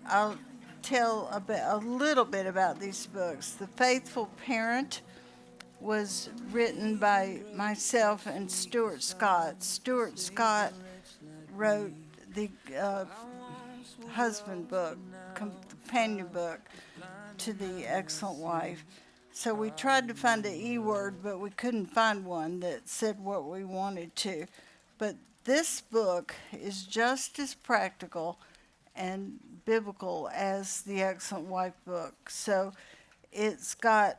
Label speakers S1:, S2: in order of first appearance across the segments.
S1: I'll tell a little bit about these books. The Faithful Parent was written by myself and Stuart Scott. Stuart Scott wrote the husband book, companion book to The Excellent Wife. So we tried to find an E word, but we couldn't find one that said what we wanted to. But this book is just as practical and biblical as the Excellent Wife book. So it's got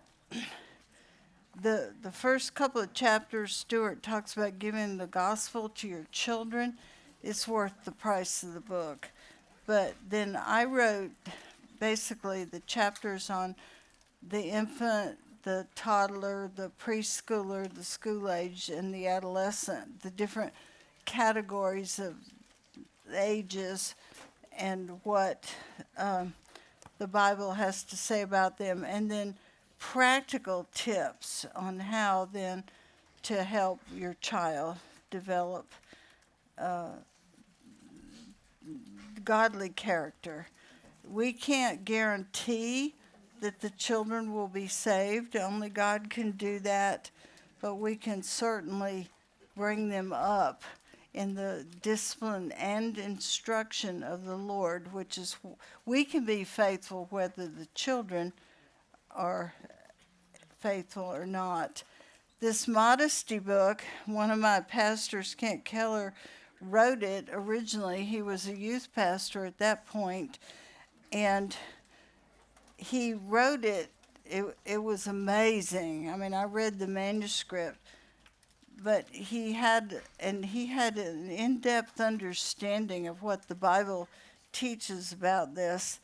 S1: the first couple of chapters. Stuart talks about giving the gospel to your children. It's worth the price of the book. But then I wrote basically the chapters on the infant, the toddler, the preschooler, the school age, and the adolescent, the different categories of ages and what the Bible has to say about them, and then practical tips on how then to help your child develop godly character. We can't guarantee that the children will be saved. Only God can do that, but we can certainly bring them up in the discipline and instruction of the Lord, which is, we can be faithful whether the children are faithful or not. This modesty book, one of my pastors, Kent Keller, wrote it originally. He was a youth pastor at that point, and he wrote it. It was amazing. I mean, I read the manuscript, but he had an in-depth understanding of what the Bible teaches about this.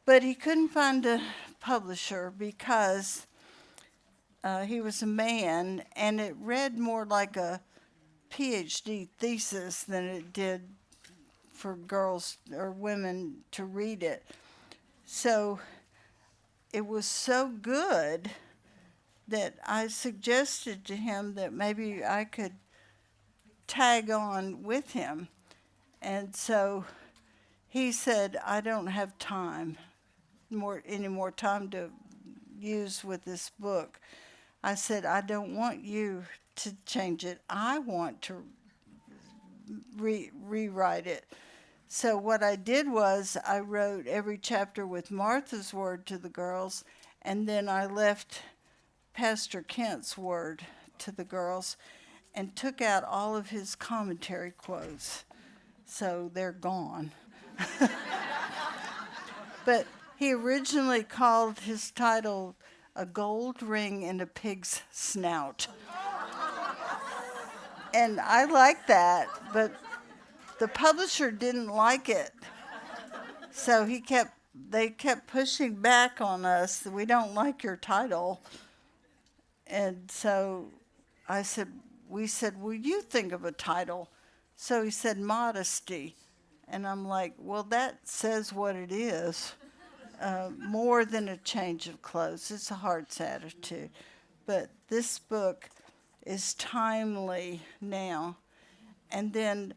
S1: But he couldn't find a publisher because he was a man, and it read more like a PhD thesis than it did for girls or women to read it. So it was so good that I suggested to him that maybe I could tag on with him. And so he said, I don't have any more time to use with this book. I said, I don't want you to change it. I want to rewrite it. So what I did was I wrote every chapter with Martha's word to the girls, and then I left Pastor Kent's word to the girls and took out all of his commentary quotes. So they're gone. But he originally called his title A Gold Ring in a Pig's Snout. And I like that, but the publisher didn't like it. So they kept pushing back on us. We don't like your title. And so we said, will you think of a title? So he said, Modesty. And I'm like, well, that says what it is. More than a change of clothes. It's a heart's attitude. But this book is timely now. And then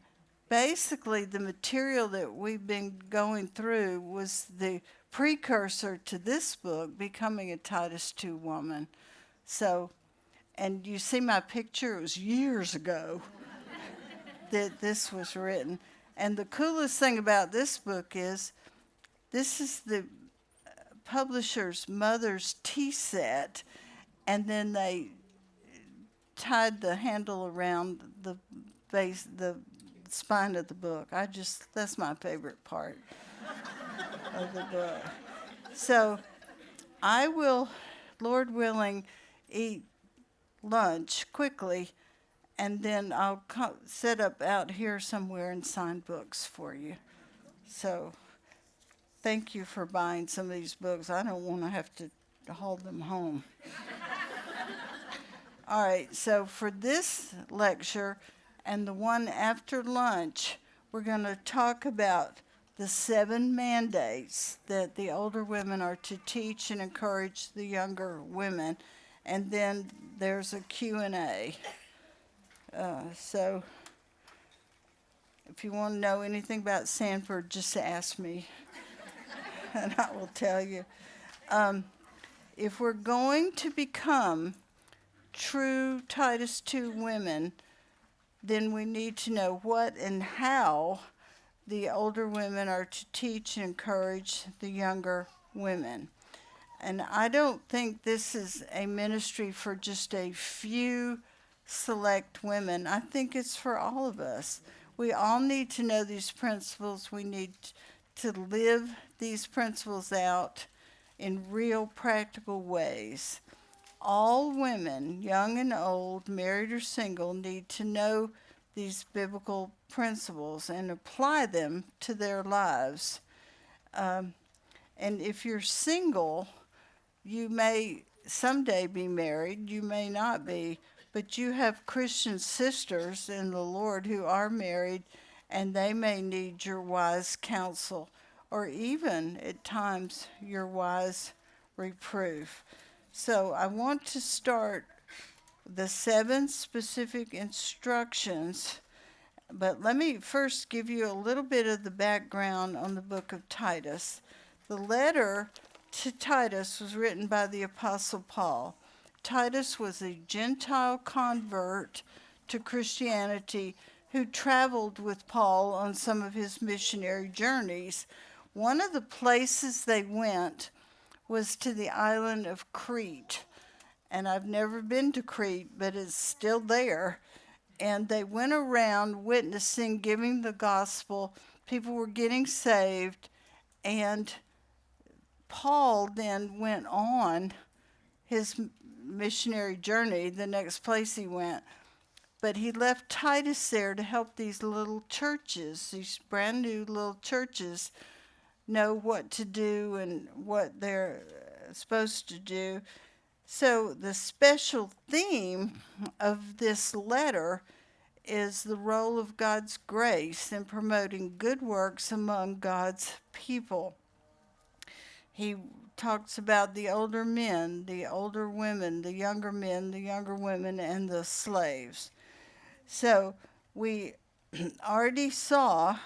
S1: basically the material that we've been going through was the precursor to this book, Becoming a Titus 2 Woman. So, and you see my picture, it was years ago that this was written. And the coolest thing about this book is, this is the publisher's mother's tea set, and then they tied the handle around the base, the spine of the book. That's my favorite part of the book. So I will, Lord willing, eat lunch quickly, and then I'll set up out here somewhere and sign books for you. So thank you for buying some of these books. I don't want to have to haul them home. All right, so for this lecture and the one after lunch, we're going to talk about the 7 mandates that the older women are to teach and encourage the younger women. And then there's a Q&A. So If you want to know anything about Sanford, just ask me, and I will tell you. If we're going to become true Titus 2 women, then we need to know what and how the older women are to teach and encourage the younger women. And I don't think this is a ministry for just a few select women. I think it's for all of us. We all need to know these principles. We need to live these principles out in real practical ways. All women, young and old, married or single, need to know these biblical principles and apply them to their lives. And if you're single, you may someday be married, you may not be, but you have Christian sisters in the Lord who are married, and they may need your wise counsel, or even at times your wise reproof. So I want to start the 7 specific instructions, but let me first give you a little bit of the background on the book of Titus. The letter to Titus was written by the Apostle Paul. Titus was a Gentile convert to Christianity who traveled with Paul on some of his missionary journeys. One of the places they went was to the island of Crete. And I've never been to Crete, but it's still there. And they went around witnessing, giving the gospel. People were getting saved. And Paul then went on his missionary journey, the next place he went. But he left Titus there to help these little churches, these brand new little churches, know what to do and what they're supposed to do. So the special theme of this letter is the role of God's grace in promoting good works among God's people. He talks about the older men, the older women, the younger men, the younger women, and the slaves. So we already saw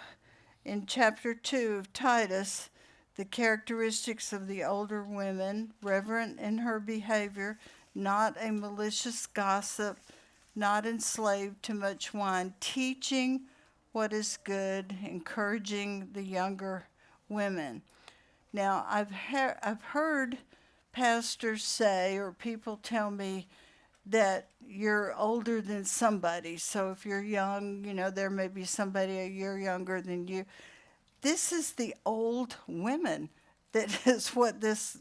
S1: in chapter 2 of Titus the characteristics of the older women: reverent in her behavior, not a malicious gossip, not enslaved to much wine, teaching what is good, encouraging the younger women. Now, I've heard pastors say, or people tell me, that you're older than somebody. So if you're young, there may be somebody a year younger than you. This is the old women. That is what this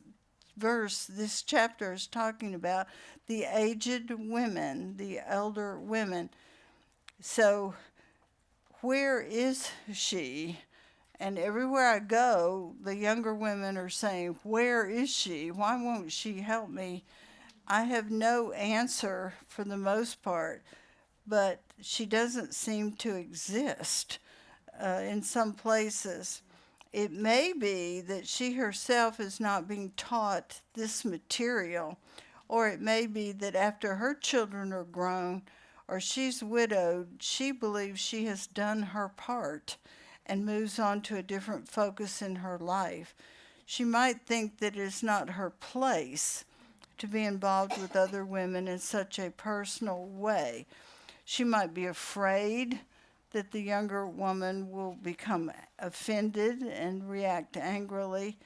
S1: chapter is talking about. The aged women, the elder women. So where is she? And everywhere I go, the younger women are saying, where is she? Why won't she help me? I have no answer for the most part, but she doesn't seem to exist in some places. It may be that she herself is not being taught this material, or it may be that after her children are grown or she's widowed, she believes she has done her part and moves on to a different focus in her life. She might think that it is not her place to be involved with other women in such a personal way. She might be afraid that the younger woman will become offended and react angrily.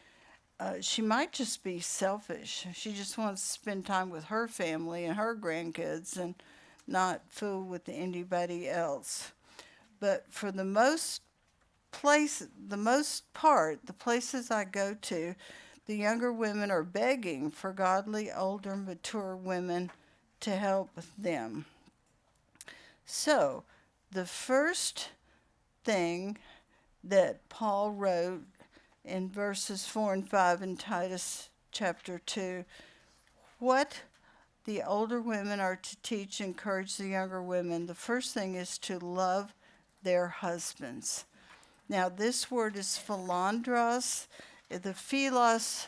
S1: She might just be selfish. She just wants to spend time with her family and her grandkids and not fool with anybody else. But for the most part, the places I go to, the younger women are begging for godly, older, mature women to help them. So, the first thing that Paul wrote in verses 4 and 5 in Titus chapter 2, what the older women are to teach and encourage the younger women, the first thing is to love their husbands. Now, this word is philandros. The philos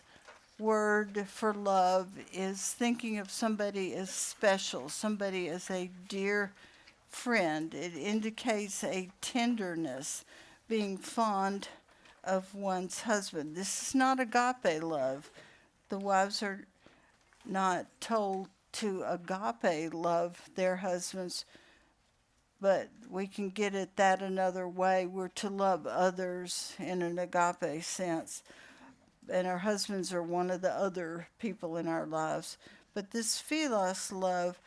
S1: word for love is thinking of somebody as special, somebody as a dear friend. It indicates a tenderness, being fond of one's husband. This is not agape love. The wives are not told to agape love their husbands, but we can get at that another way. We're to love others in an agape sense, and our husbands are one of the other people in our lives. But this philos love,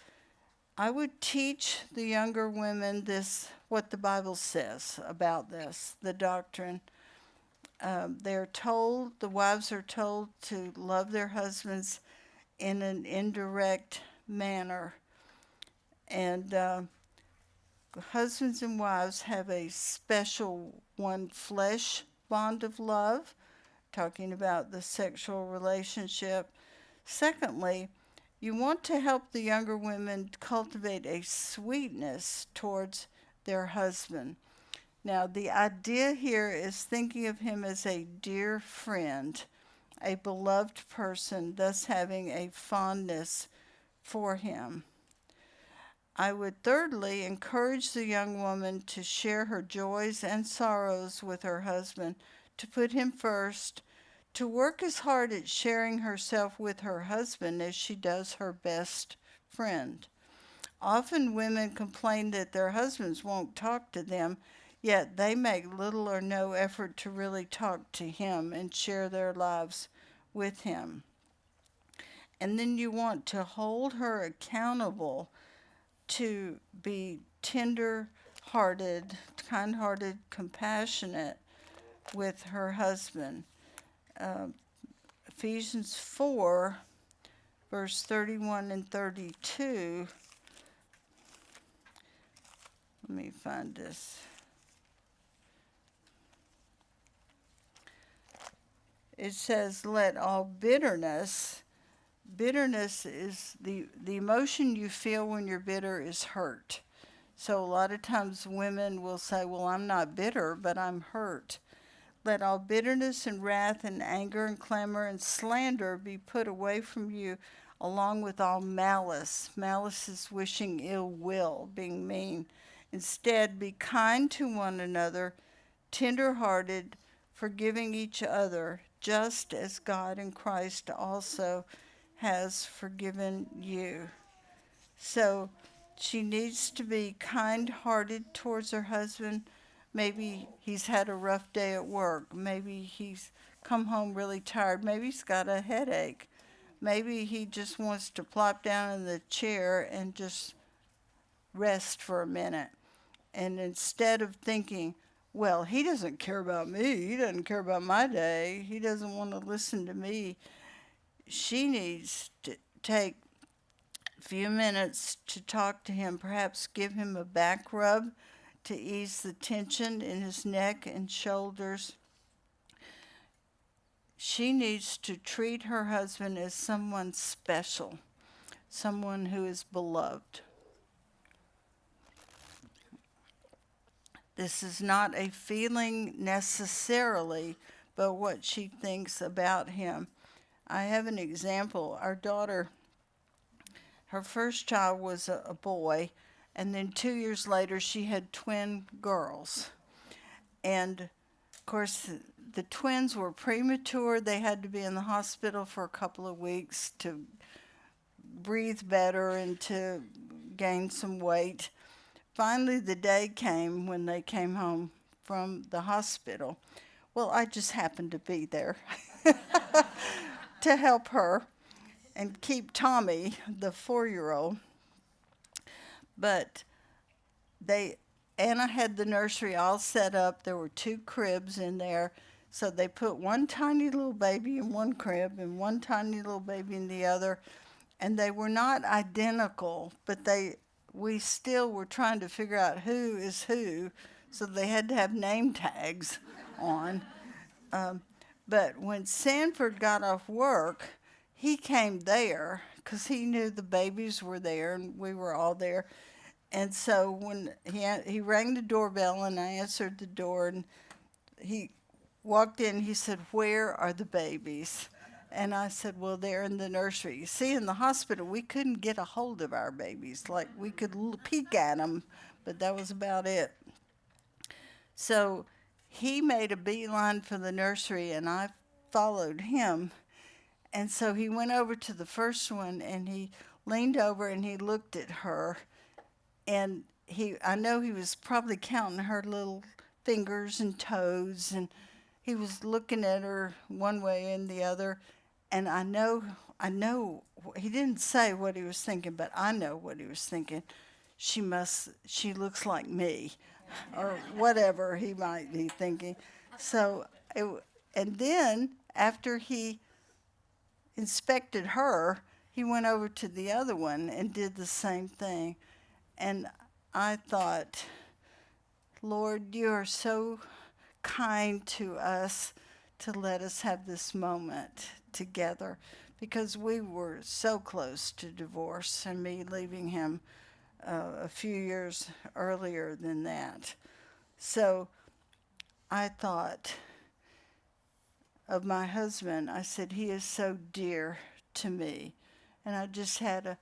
S1: I would teach the younger women this, what the Bible says about this, the doctrine. The wives are told to love their husbands in an indirect manner. And husbands and wives have a special one flesh bond of love, talking about the sexual relationship. Secondly, you want to help the younger women cultivate a sweetness towards their husband. Now, the idea here is thinking of him as a dear friend, a beloved person, thus having a fondness for him. I would thirdly encourage the young woman to share her joys and sorrows with her husband, to put him first, to work as hard at sharing herself with her husband as she does her best friend. Often women complain that their husbands won't talk to them, yet they make little or no effort to really talk to him and share their lives with him. And then you want to hold her accountable to be tender-hearted, kind-hearted, compassionate with her husband. Ephesians 4, verse 31 and 32. Let me find this. It says, let all bitterness is the emotion you feel when you're bitter is hurt. So a lot of times women will say, well, I'm not bitter, but I'm hurt. Let all bitterness and wrath and anger and clamor and slander be put away from you, along with all malice. Malice is wishing ill will, being mean. Instead, be kind to one another, tender-hearted, forgiving each other, just as God in Christ also has forgiven you. So she needs to be kind-hearted towards her husband. Maybe he's had a rough day at work. Maybe he's come home really tired. Maybe he's got a headache. Maybe he just wants to plop down in the chair and just rest for a minute. And instead of thinking, well, he doesn't care about me, he doesn't care about my day, he doesn't want to listen to me, she needs to take a few minutes to talk to him, perhaps give him a back rub to ease the tension in his neck and shoulders. She needs to treat her husband as someone special, someone who is beloved. This is not a feeling necessarily, but what she thinks about him. I have an example. Our daughter, her first child was a boy, and then 2 years later she had twin girls. And of course, the twins were premature. They had to be in the hospital for a couple of weeks to breathe better and to gain some weight. Finally, the day came when they came home from the hospital. Well, I just happened to be there to help her and keep Tommy, the 4-year-old. But Anna had the nursery all set up. There were 2 cribs in there. So they put one tiny little baby in one crib and one tiny little baby in the other. And they were not identical, but we still were trying to figure out who is who, so they had to have name tags on. But when Sanford got off work, he came there because he knew the babies were there and we were all there. And so when he rang the doorbell and I answered the door, and he walked in, he said, "Where are the babies?" And I said, well, they're in the nursery. You see, in the hospital, we couldn't get a hold of our babies. Like, we could peek at them, but that was about it. So he made a beeline for the nursery, and I followed him. And so he went over to the first one, and he leaned over and he looked at her. And I know he was probably counting her little fingers and toes, and he was looking at her one way and the other. And I know, he didn't say what he was thinking, but I know what he was thinking. She looks like me, or whatever he might be thinking. So, and then after he inspected her, he went over to the other one and did the same thing. And I thought, Lord, you are so kind to us to let us have this moment together, because we were so close to divorce and me leaving him a few years earlier than that. So I thought of my husband. I said, he is so dear to me. And I just had a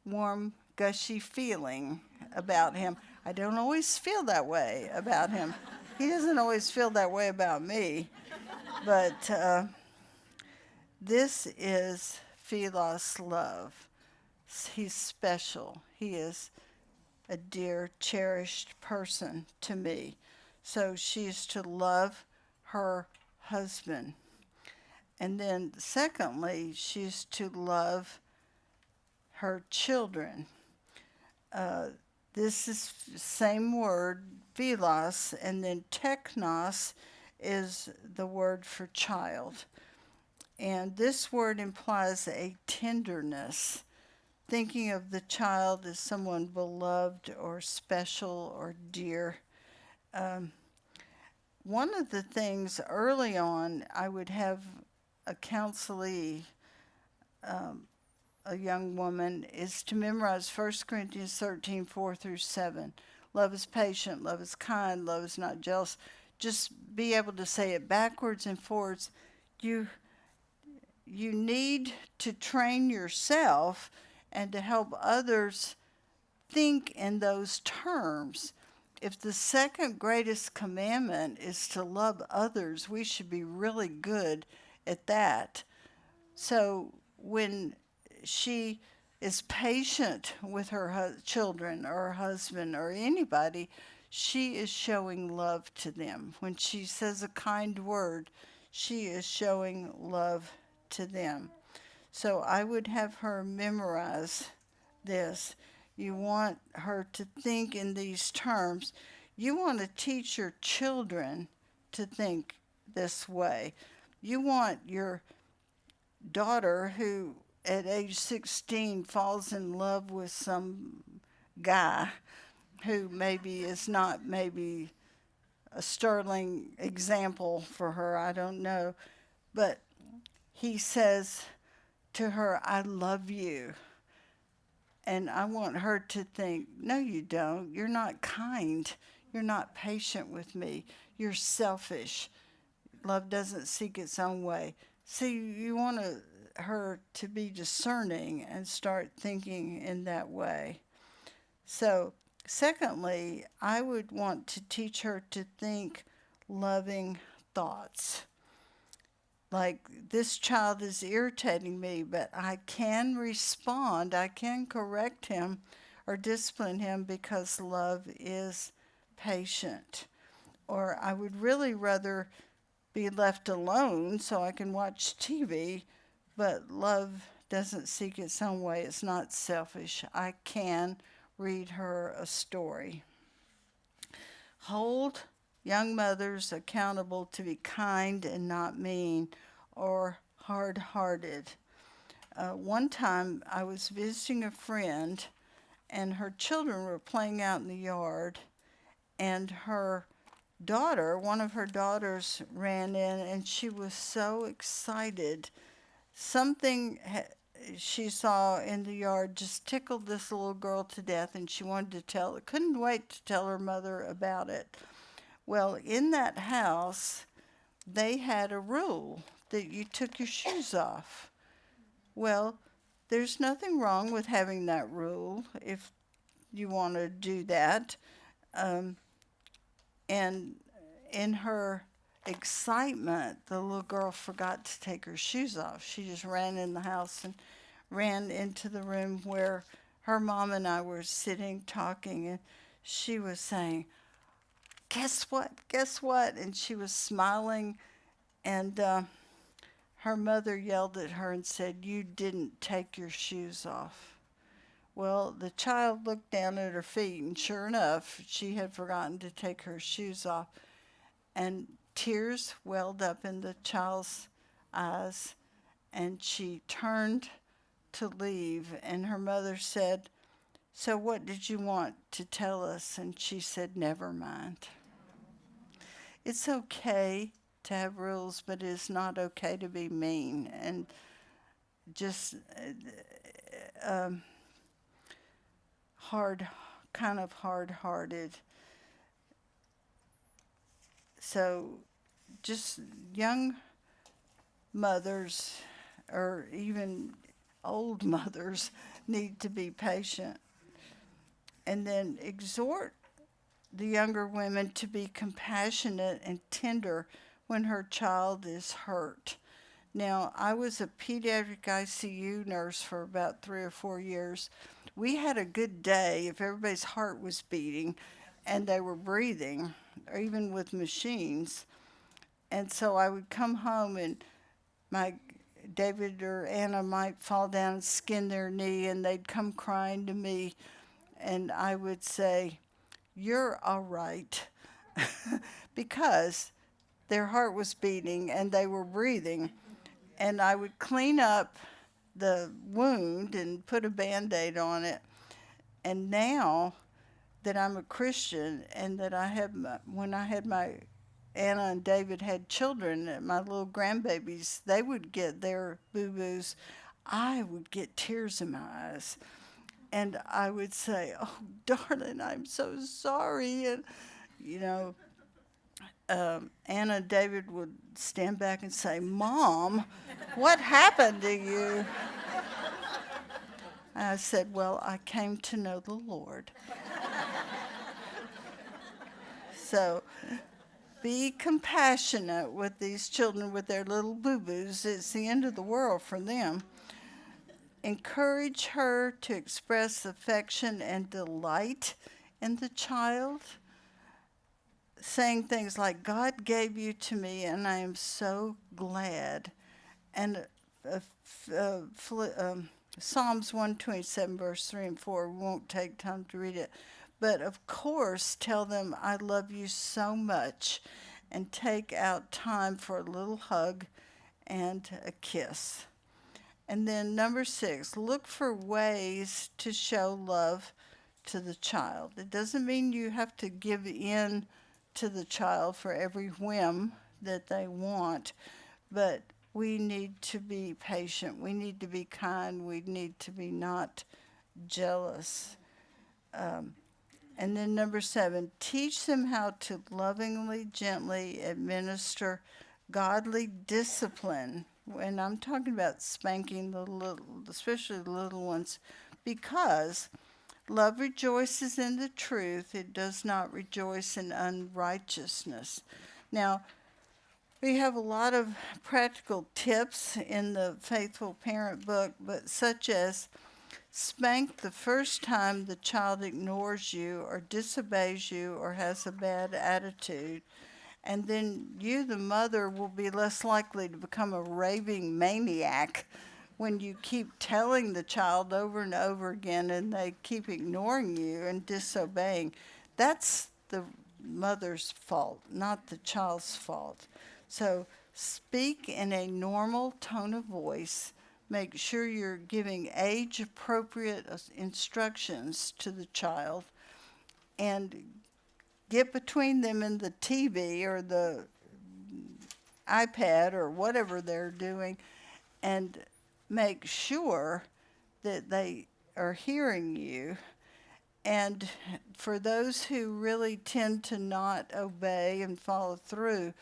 S1: warm, gushy feeling about him. I don't always feel that way about him. He doesn't always feel that way about me. But this is Philos love. He's special. He is a dear, cherished person to me. So she is to love her husband. And then secondly, she's to love her children. This is the same word, philos, and then teknos is the word for child. And this word implies a tenderness, thinking of the child as someone beloved or special or dear. One of the things early on, I would have a counselee, a young woman, is to memorize 1 Corinthians 13, 4 through 7. Love is patient, love is kind, love is not jealous. Just be able to say it backwards and forwards. You need to train yourself and to help others think in those terms. If the second greatest commandment is to love others, we should be really good at that. So when she is patient with her children or her husband or anybody, she is showing love to them. When she says a kind word, she is showing love to them. So I would have her memorize this. You want her to think in these terms. You want to teach your children to think this way. You want your daughter, who at age 16 falls in love with some guy who maybe is not maybe a sterling example for her, I don't know, but he says to her, I love you. And I want her to think, no, you don't. You're not kind. You're not patient with me. You're selfish. Love doesn't seek its own way. See, you want her to be discerning and start thinking in that way. So, secondly, I would want to teach her to think loving thoughts. Like, this child is irritating me, but I can respond, I can correct him or discipline him because love is patient. Or I would really rather be left alone so I can watch TV, but love doesn't seek its own way. It's not selfish. I can read her a story. Hold young mothers accountable to be kind and not mean or hard-hearted. One time I was visiting a friend, and her children were playing out in the yard, and her daughter, one of her daughters, ran in, and she was so excited. Something she saw in the yard just tickled this little girl to death, and she wanted to couldn't wait to tell her mother about it. Well, in that house, they had a rule that you took your shoes off. Well, there's nothing wrong with having that rule if you want to do that. Um, and in her excitement, the little girl forgot to take her shoes off. She just ran in the house and ran into the room where her mom and I were sitting talking, and she was saying, "Guess what? Guess what?" And she was smiling, and her mother yelled at her and said, "You didn't take your shoes off." Well, the child looked down at her feet, and sure enough, she had forgotten to take her shoes off. And tears welled up in the child's eyes, and she turned to leave. And her mother said, "So what did you want to tell us?" And she said, "Never mind." It's okay to have rules, but it's not okay to be mean and just hard, kind of hard-hearted. So just young mothers or even old mothers need to be patient. And then exhort the younger women to be compassionate and tender when her child is hurt. Now, I was a pediatric ICU nurse for about 3 or 4 years. We had a good day if everybody's heart was beating and they were breathing, or even with machines. And so I would come home, and my David or Anna might fall down and skin their knee, and they'd come crying to me, and I would say, "You're all right," because their heart was beating and they were breathing. And I would clean up the wound and put a Band-Aid on it. And now that I'm a Christian, and that when I had my Anna and David had children, my little grandbabies, they would get their boo-boos. I would get tears in my eyes. And I would say, "Oh, darling, I'm so sorry." And, you know, Anna and David would stand back and say, "Mom, what happened to you?" And I said, "Well, I came to know the Lord." So be compassionate with these children with their little boo-boos. It's the end of the world for them. Encourage her to express affection and delight in the child, saying things like, "God gave you to me, and I am so glad." And Psalms 127, verse 3 and 4, we won't take time to read it. But of course, tell them, "I love you so much," and take out time for a little hug and a kiss. And then number 6, look for ways to show love to the child. It doesn't mean you have to give in to the child for every whim that they want, but we need to be patient. We need to be kind. We need to be not jealous. And then number 7, teach them how to lovingly, gently administer godly discipline. And I'm talking about spanking the little, especially the little ones, because love rejoices in the truth. It does not rejoice in unrighteousness. Now, we have a lot of practical tips in the Faithful Parent book, but such as spank the first time the child ignores you or disobeys you or has a bad attitude. And then you, the mother, will be less likely to become a raving maniac when you keep telling the child over and over again and they keep ignoring you and disobeying. That's the mother's fault, not the child's fault. So speak in a normal tone of voice. Make sure you're giving age-appropriate instructions to the child, and get between them and the TV or the iPad or whatever they're doing, and make sure that they are hearing you. And for those who really tend to not obey and follow through,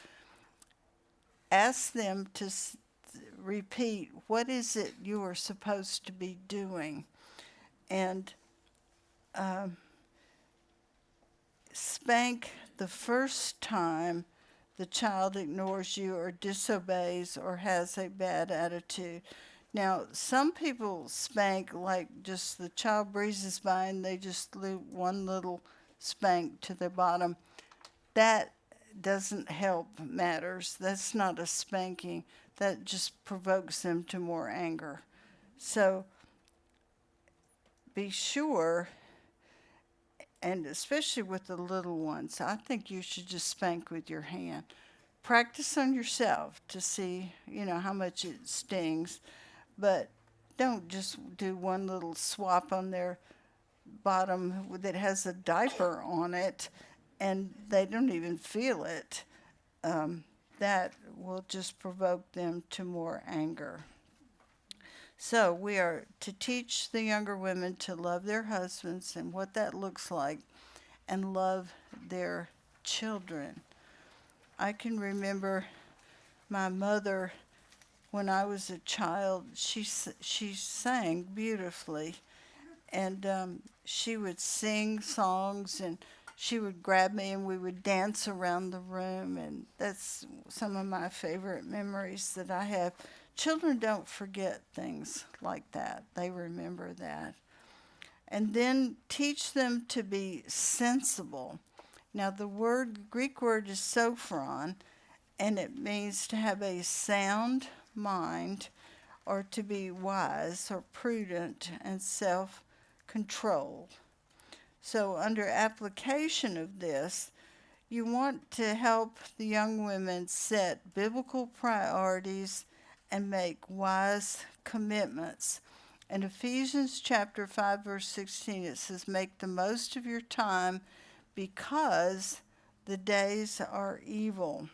S1: ask them to repeat, what is it you are supposed to be doing? And spank the first time the child ignores you or disobeys or has a bad attitude. Now, some people spank like just the child breezes by and they just do one little spank to the bottom. That doesn't help matters. That's not a spanking. That just provokes them to more anger. So be sure, and especially with the little ones, I think you should just spank with your hand. Practice on yourself to see, how much it stings, but don't just do one little swap on their bottom that has a diaper on it and they don't even feel it. That will just provoke them to more anger. So we are to teach the younger women to love their husbands and what that looks like, and love their children. I can remember my mother when I was a child. She sang beautifully, and she would sing songs, and she would grab me and we would dance around the room, and that's some of my favorite memories that I have. Children don't forget things like that. They remember that. And then teach them to be sensible. Now the Greek word is sophron, and it means to have a sound mind, or to be wise or prudent and self-controlled. So under application of this, you want to help the young women set biblical priorities and make wise commitments. In Ephesians chapter 5, verse 16, it says, make the most of your time because the days are evil.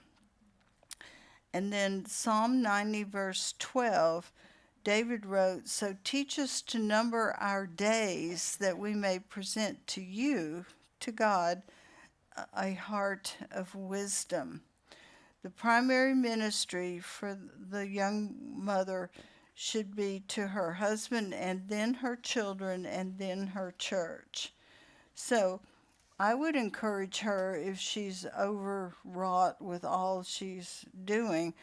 S1: And then Psalm 90, verse 12, David wrote, so teach us to number our days that we may present to you, to God, a heart of wisdom. The primary ministry for the young mother should be to her husband and then her children and then her church. So I would encourage her, if she's overwrought with all she's doing,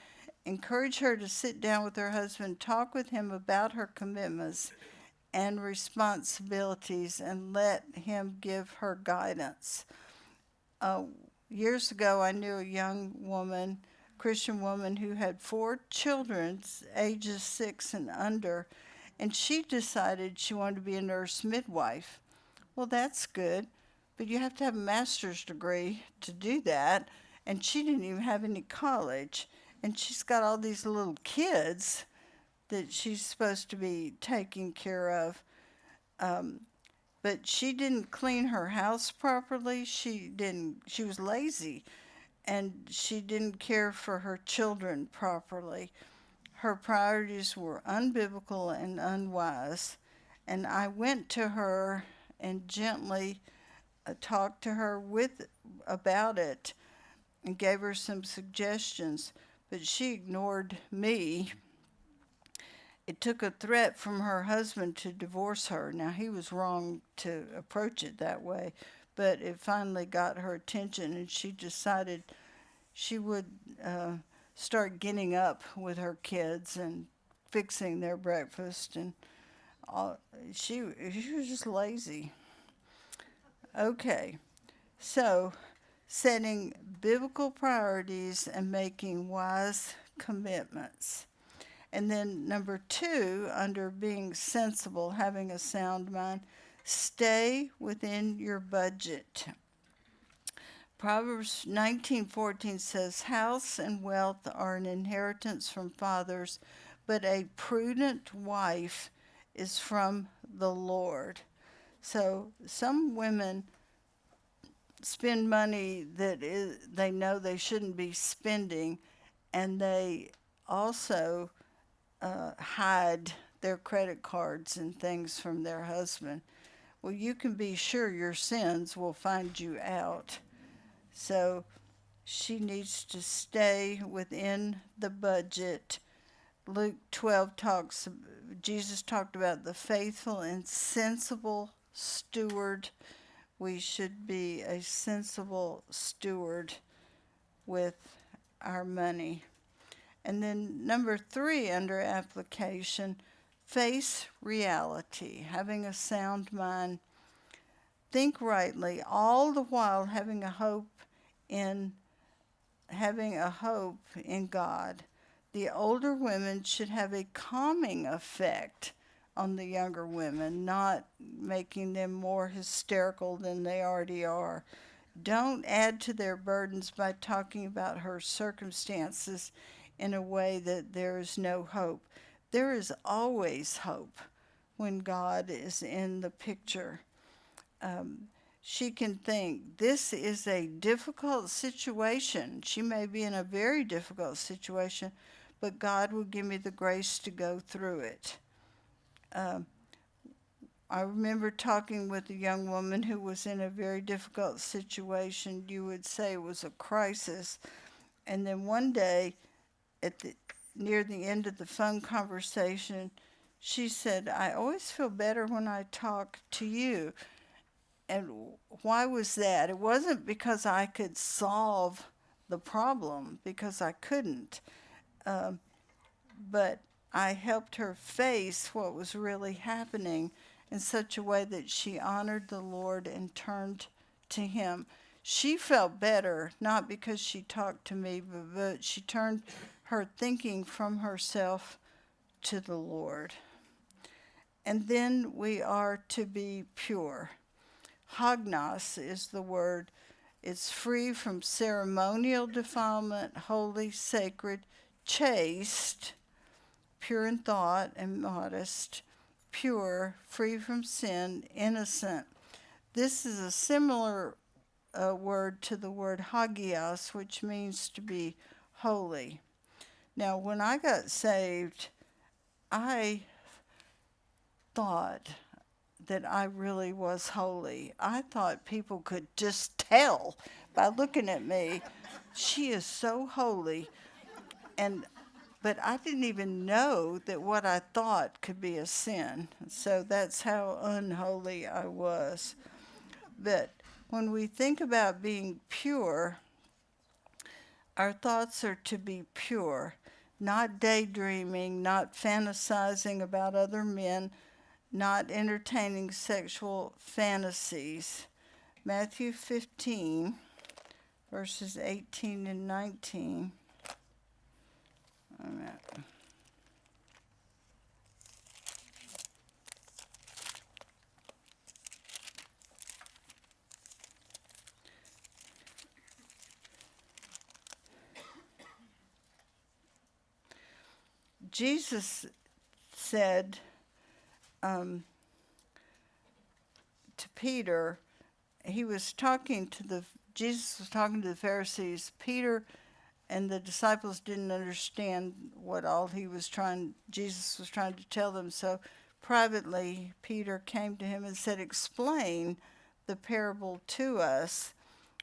S1: encourage her to sit down with her husband, talk with him about her commitments and responsibilities, and let him give her guidance. Years ago, I knew a young woman, Christian woman, who had 4 children, ages 6 and under, and she decided she wanted to be a nurse midwife. Well, that's good, but you have to have a master's degree to do that, and she didn't even have any college. And she's got all these little kids that she's supposed to be taking care of. But she didn't clean her house properly. She was lazy, and she didn't care for her children properly. Her priorities were unbiblical and unwise. And I went to her and gently talked to her about it and gave her some suggestions, but she ignored me. It took a threat from her husband to divorce her. Now, he was wrong to approach it that way, but it finally got her attention, and she decided she would start getting up with her kids and fixing their breakfast, and she was just lazy. Okay, so setting biblical priorities and making wise commitments. And then number 2, under being sensible, having a sound mind, stay within your budget. Proverbs 19:14 says, house and wealth are an inheritance from fathers, but a prudent wife is from the Lord. So some women spend money that they know they shouldn't be spending, and they also hide their credit cards and things from their husband. Well, you can be sure your sins will find you out. So she needs to stay within the budget. Luke 12 Jesus talked about the faithful and sensible steward. We should be a sensible steward with our money. And then number 3 under application, face reality, having a sound mind. Think rightly, all the while having a hope in God. The older women should have a calming effect on the younger women, not making them more hysterical than they already are. Don't add to their burdens by talking about her circumstances in a way that there is no hope. There is always hope when God is in the picture. She can think, this is a difficult situation. She may be in a very difficult situation, but God will give me the grace to go through it. I remember talking with a young woman who was in a very difficult situation. You would say it was a crisis. And then one day, near the end of the phone conversation, she said, I always feel better when I talk to you. And why was that? It wasn't because I could solve the problem, because I couldn't. But I helped her face what was really happening in such a way that she honored the Lord and turned to Him. She felt better, not because she talked to me, but she turned her thinking from herself to the Lord. And then we are to be pure. Hagnos is the word. It's free from ceremonial defilement, holy, sacred, chaste, pure in thought and modest, pure, free from sin, innocent. This is a similar word to the word hagios, which means to be holy. Now, when I got saved, I thought that I really was holy. I thought people could just tell by looking at me, she is so holy. But I didn't even know that what I thought could be a sin. So that's how unholy I was. But when we think about being pure, our thoughts are to be pure, not daydreaming, not fantasizing about other men, not entertaining sexual fantasies. Matthew 15, verses 18 and 19. Jesus said to Peter, Jesus was talking to the Pharisees. Peter and the disciples didn't understand what all Jesus was trying to tell them. So privately, Peter came to him and said, explain the parable to us.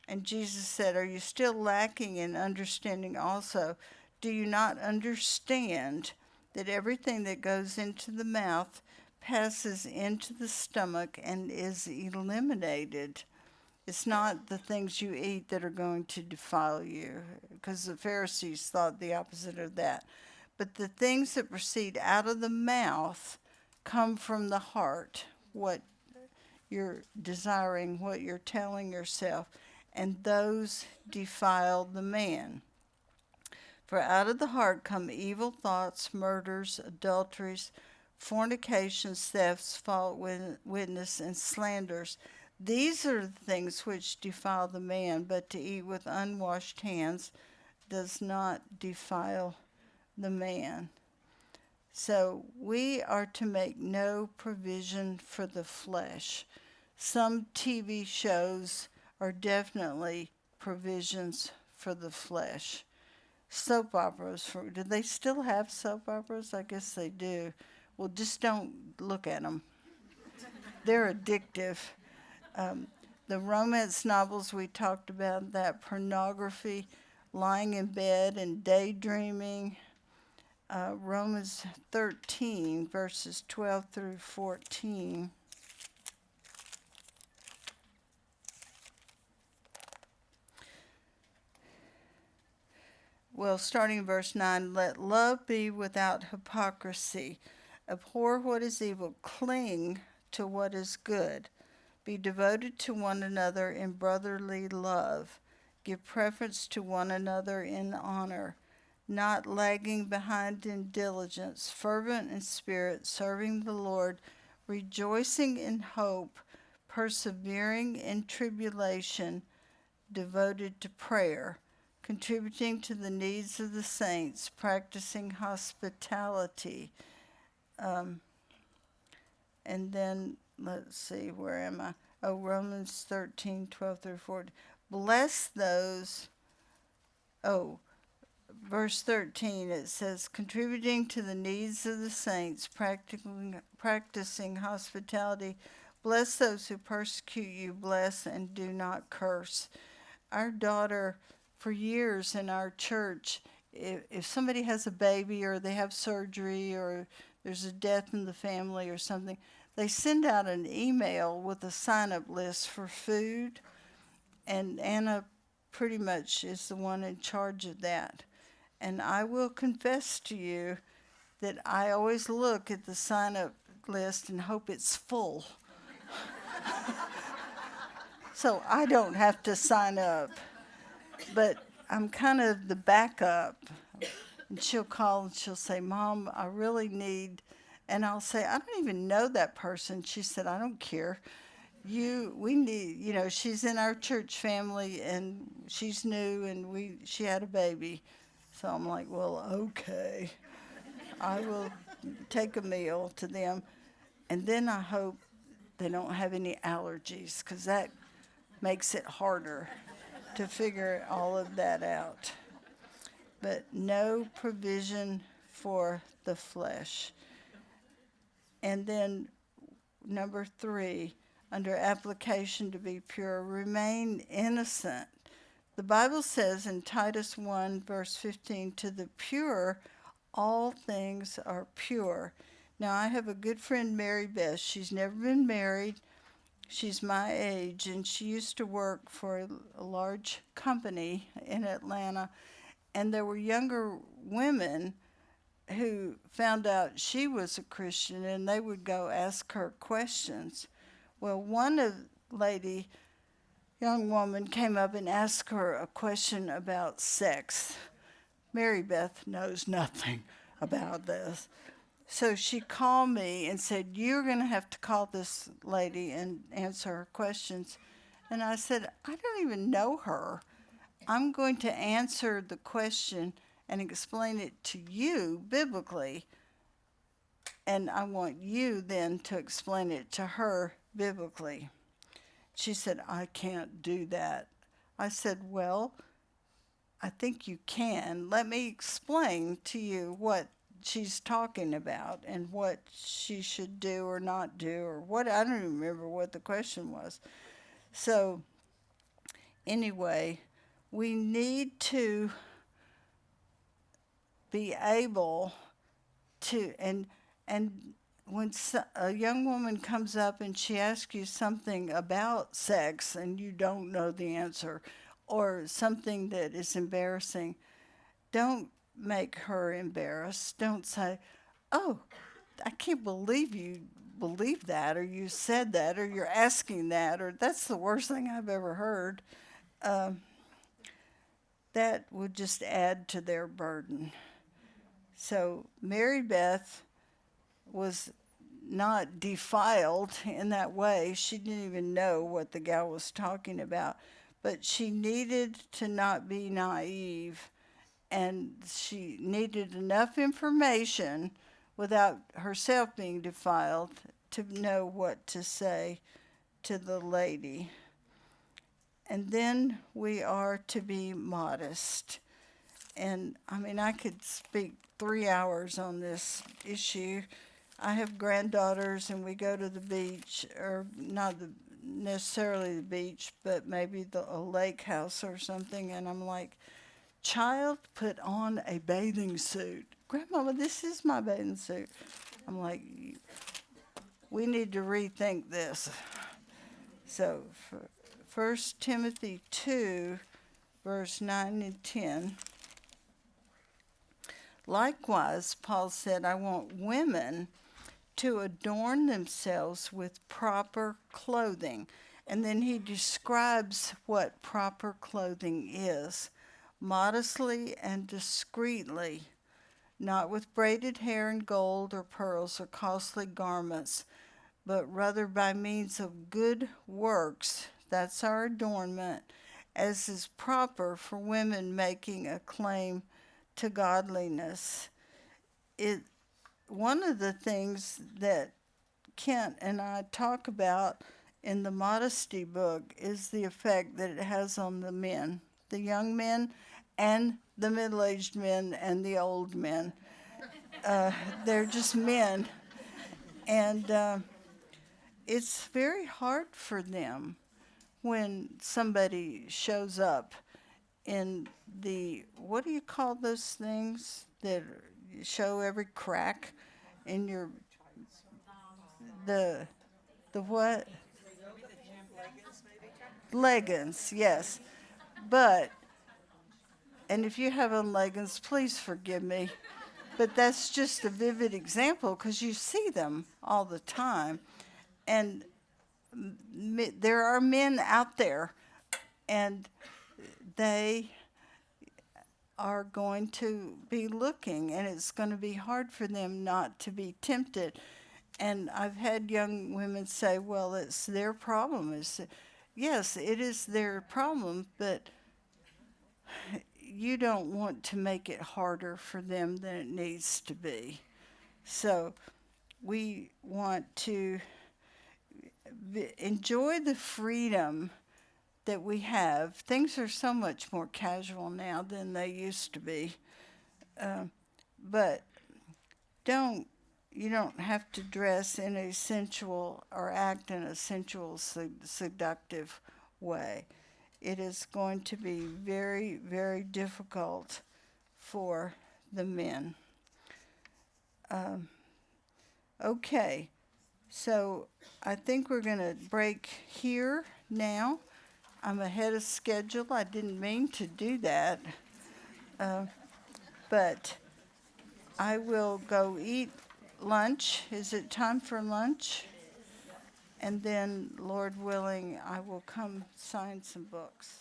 S1: And Jesus said, are you still lacking in understanding also? Do you not understand that everything that goes into the mouth passes into the stomach and is eliminated? It's not the things you eat that are going to defile you, because the Pharisees thought the opposite of that. But the things that proceed out of the mouth come from the heart, what you're desiring, what you're telling yourself, and those defile the man. For out of the heart come evil thoughts, murders, adulteries, fornications, thefts, false witness, and slanders. These are the things which defile the man, but to eat with unwashed hands does not defile the man. So we are to make no provision for the flesh. Some TV shows are definitely provisions for the flesh. Soap operas, do they still have soap operas? I guess they do. Well, just don't look at them. They're addictive. The romance novels we talked about, that pornography, lying in bed and daydreaming. Romans 13, verses 12 through 14. well, starting in verse 9, let love be without hypocrisy. Abhor what is evil, cling to what is good. Be devoted to one another in brotherly love. Give preference to one another in honor, not lagging behind in diligence, fervent in spirit, serving the Lord, rejoicing in hope, persevering in tribulation, devoted to prayer, contributing to the needs of the saints, practicing hospitality. And then, let's see, where am I? Oh, Romans 13:12 through 14. Bless those, verse 13, it says, contributing to the needs of the saints, practicing hospitality. Bless those who persecute you, bless and do not curse. Our daughter, for years in our church, if somebody has a baby or they have surgery or there's a death in the family or something, they send out an email with a sign-up list for food, and Anna pretty much is the one in charge of that. And I will confess to you that I always look at the sign-up list and hope it's full. So I don't have to sign up. But I'm kind of the backup. And she'll call and she'll say, Mom, I really need, and I'll say, I don't even know that person. She said, I don't care. We need, she's in our church family and she's new and she had a baby. So I'm like, well, okay. I will take a meal to them. And then I hope they don't have any allergies, because that makes it harder to figure all of that out. But no provision for the flesh. And then number 3, under application to be pure, remain innocent. The Bible says in Titus 1, verse 15, to the pure, all things are pure. Now, I have a good friend, Mary Beth. She's never been married. She's my age, and she used to work for a large company in Atlanta. And there were younger women who found out she was a Christian, and they would go ask her questions. Well, young woman came up and asked her a question about sex. Mary Beth knows nothing about this. So she called me and said, you're going to have to call this lady and answer her questions. And I said, I don't even know her. I'm going to answer the question and explain it to you biblically. And I want you then to explain it to her biblically. She said, I can't do that. I said, well, I think you can. Let me explain to you what she's talking about and what she should do or not do, or what. I don't even remember what the question was. So anyway, we need to be able to, and when a young woman comes up and she asks you something about sex and you don't know the answer, or something that is embarrassing, don't make her embarrassed. Don't say, oh, I can't believe you believe that, or you said that, or you're asking that, or that's the worst thing I've ever heard. That would just add to their burden. So Mary Beth was not defiled in that way. She didn't even know what the gal was talking about. But she needed to not be naive, and she needed enough information without herself being defiled to know what to say to the lady. And then we are to be modest. And I mean, I could speak 3 hours on this issue. I have granddaughters, and we go to the beach, or not necessarily the beach, but maybe a lake house or something, and I'm like, child, put on a bathing suit. Grandmama, this is my bathing suit. I'm like, we need to rethink this. So, 1 Timothy 2, verse 9 and 10. Likewise, Paul said, I want women to adorn themselves with proper clothing. And then he describes what proper clothing is: modestly and discreetly, not with braided hair and gold or pearls or costly garments, but rather by means of good works. That's our adornment, as is proper for women making a claim to godliness. One of the things that Kent and I talk about in the modesty book is the effect that it has on the men, the young men and the middle-aged men and the old men. They're just men. And it's very hard for them when somebody shows up in the, what do you call those things that show every crack in your, the what? Leggings, yes. But, and if you have on leggings, please forgive me. But that's just a vivid example because you see them all the time. And there are men out there, and they are going to be looking, and it's going to be hard for them not to be tempted. And I've had young women say, well, it's their problem. Yes, it is their problem, but you don't want to make it harder for them than it needs to be. So we want to enjoy the freedom that we have. Things are so much more casual now than they used to be. But you don't have to dress in a sensual or act in a sensual, seductive way. It is going to be very, very difficult for the men. Okay, so I think we're going to break here now. I'm ahead of schedule. I didn't mean to do that. But I will go eat lunch. Is it time for lunch? And then, Lord willing, I will come sign some books.